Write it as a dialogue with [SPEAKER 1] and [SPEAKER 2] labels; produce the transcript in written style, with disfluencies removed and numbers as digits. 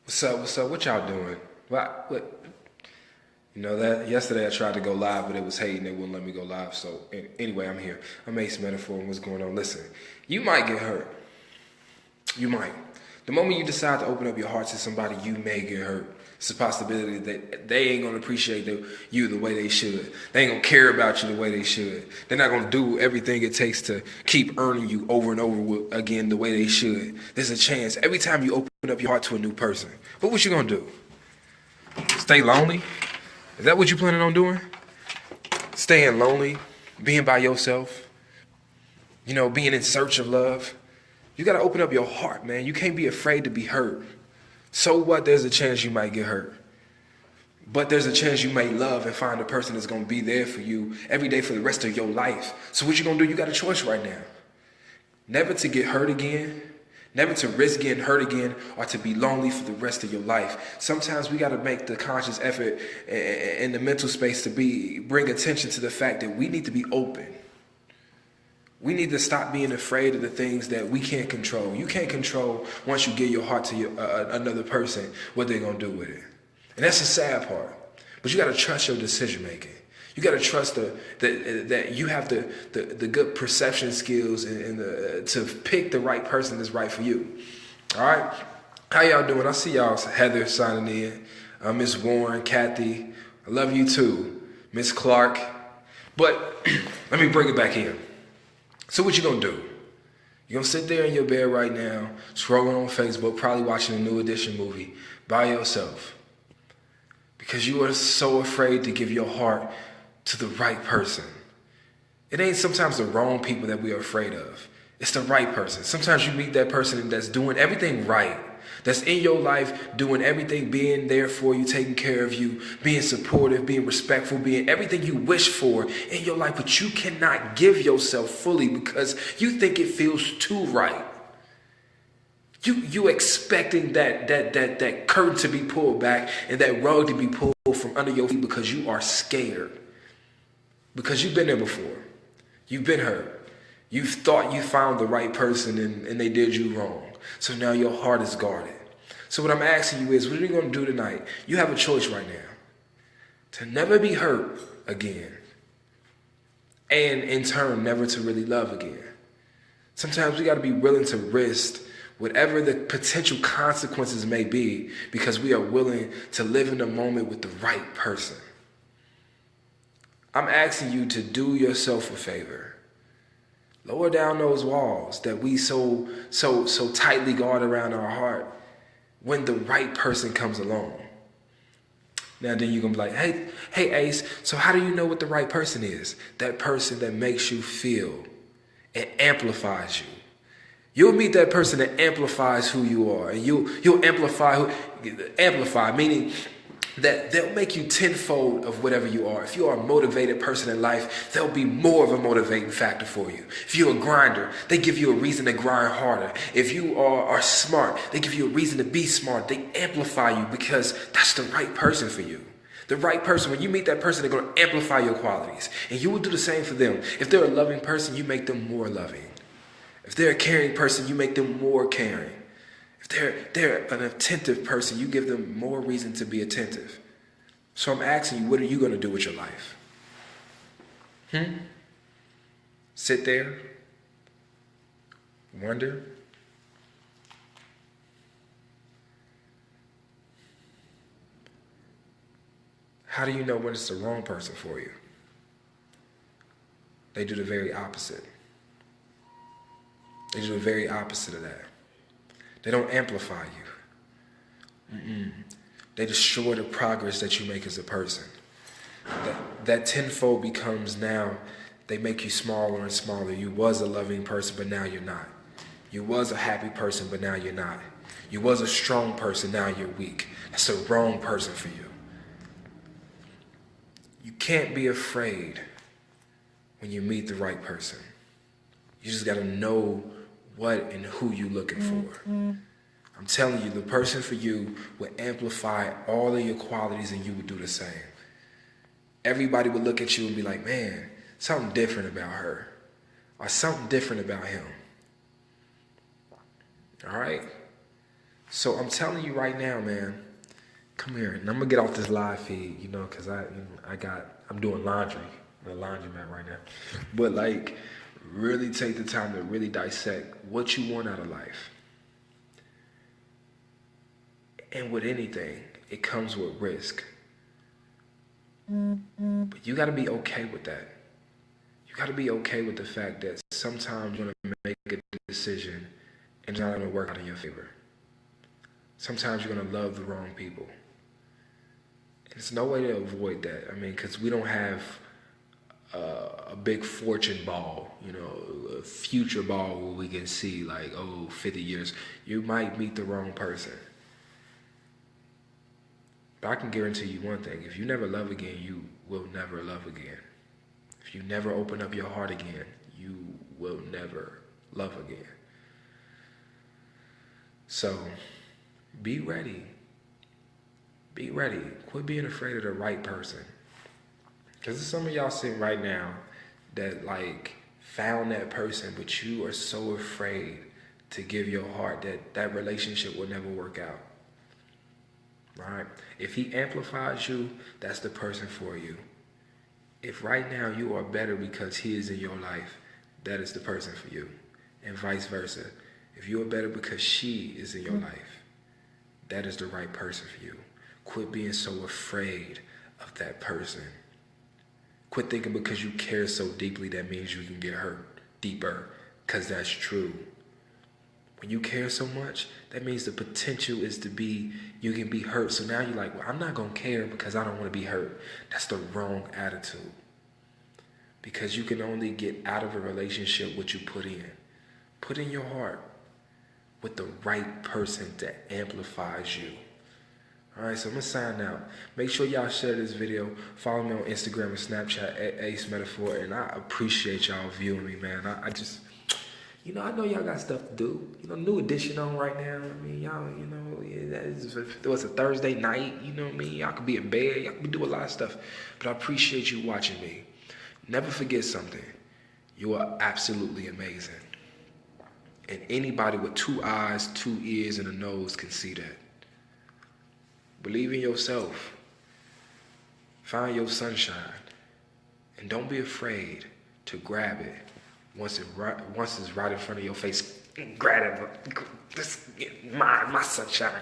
[SPEAKER 1] What's up? What's up? What y'all doing? What? You know that yesterday I tried to go live, but it was hating. They wouldn't let me go live. So anyway, I'm here. I'm Ace Metaphor. And what's going on? Listen, you might get hurt. You might. The moment you decide to open up your heart to somebody, you may get hurt. It's a possibility that they ain't gonna appreciate you the way they should. They ain't gonna care about you the way they should. They're not gonna do everything it takes to keep earning you over and over again the way they should. There's a chance every time you open up your heart to a new person. But what you gonna do? Stay lonely? Is that what you planning on doing? Staying lonely, being by yourself, being in search of love. You gotta open up your heart, man. You can't be afraid to be hurt. So what? There's a chance you might get hurt. But there's a chance you may love and find a person that's gonna be there for you every day for the rest of your life. So what you gonna do? You got a choice right now. Never to get hurt again, never to risk getting hurt again, or to be lonely for the rest of your life. Sometimes we gotta make the conscious effort in the mental space to bring attention to the fact that we need to be open. We need to stop being afraid of the things that we can't control. You can't control once you give your heart to another person what they're going to do with it. And that's the sad part. But you got to trust your decision making. You got to trust that you have the good perception skills to pick the right person that's right for you. All right? How y'all doing? I see y'all. Heather signing in. Miss Warren, Kathy. I love you too. Miss Clark. But let me bring it back in. So what you gonna do? You're gonna sit there in your bed right now, scrolling on Facebook, probably watching a New Edition movie by yourself. Because you are so afraid to give your heart to the right person. It ain't sometimes the wrong people that we are afraid of. It's the right person. Sometimes you meet that person that's doing everything right, that's in your life, doing everything, being there for you, taking care of you, being supportive, being respectful, being everything you wish for in your life, but you cannot give yourself fully because you think it feels too right. You expecting that curtain to be pulled back and that rug to be pulled from under your feet because you are scared. Because you've been there before. You've been hurt. You've thought you found the right person and they did you wrong. So now your heart is guarded. So what I'm asking you is, what are you going to do tonight? You have a choice right now to never be hurt again. And in turn, never to really love again. Sometimes we got to be willing to risk whatever the potential consequences may be because we are willing to live in the moment with the right person. I'm asking you to do yourself a favor. Lower down those walls that we so tightly guard around our heart when the right person comes along. Now then you're going to be like, hey Ace, so how do you know what the right person is? That person that makes you feel and amplifies you. You'll meet that person that amplifies who you are. And you'll amplify, meaning that they'll make you tenfold of whatever you are. If you are a motivated person in life, they'll be more of a motivating factor for you. If you're a grinder, they give you a reason to grind harder. If you are smart, they give you a reason to be smart. They amplify you because that's the right person for you. The right person, when you meet that person, they're going to amplify your qualities. And you will do the same for them. If they're a loving person, you make them more loving. If they're a caring person, you make them more caring. If they're an attentive person, you give them more reason to be attentive. So I'm asking you, what are you going to do with your life? Sit there? Wonder? How do you know when it's the wrong person for you? They do the very opposite. They do the very opposite of that. They don't amplify you. They destroy the progress that you make as a person. That tenfold becomes now, they make you smaller and smaller. You was a loving person, but now you're not. You was a happy person, but now you're not. You was a strong person, now you're weak. That's the wrong person for you. You can't be afraid when you meet the right person. You just got to know what and who you're looking for. I'm telling you, the person for you will amplify all of your qualities and you would do the same. Everybody would look at you and be like, man, something different about her. Or something different about him. All right? So I'm telling you right now, man, come here, and I'm gonna get off this live feed, cause I'm doing laundry, the laundromat right now. But like, really take the time to really dissect what you want out of life. And with anything, it comes with risk. But you gotta be okay with that. You gotta be okay with the fact that sometimes you're gonna make a decision and it's not gonna work out in your favor. Sometimes you're gonna love the wrong people. And there's no way to avoid that. I mean, because we don't have a big fortune ball, a future ball where we can see like, 50 years. You might meet the wrong person. But I can guarantee you one thing. If you never love again, you will never love again. If you never open up your heart again, you will never love again. So, be ready. Be ready. Quit being afraid of the right person. Because there's some of y'all sitting right now that like found that person, but you are so afraid to give your heart that that relationship will never work out. Right? If he amplifies you, that's the person for you. If right now you are better because he is in your life, that is the person for you. And vice versa. If you are better because she is in your life, that is the right person for you. Quit being so afraid of that person. Quit thinking because you care so deeply that means you can get hurt deeper, because that's true. When you care so much, that means the potential is to be, you can be hurt. So now you're like, well, I'm not going to care because I don't want to be hurt. That's the wrong attitude. Because you can only get out of a relationship what you put in. Put in your heart with the right person that amplifies you. All right, so I'm going to sign out. Make sure y'all share this video. Follow me on Instagram and Snapchat at Ace Metaphor. And I appreciate y'all viewing me, man. I just... I know y'all got stuff to do. New edition on right now. I mean, y'all, it's a Thursday night. You know what I mean? Y'all could be in bed. Y'all could be doing a lot of stuff. But I appreciate you watching me. Never forget something. You are absolutely amazing. And anybody with 2 eyes, 2 ears, and a nose can see that. Believe in yourself. Find your sunshine. And don't be afraid to grab it. Once it's right in front of your face, grab it. This my sunshine.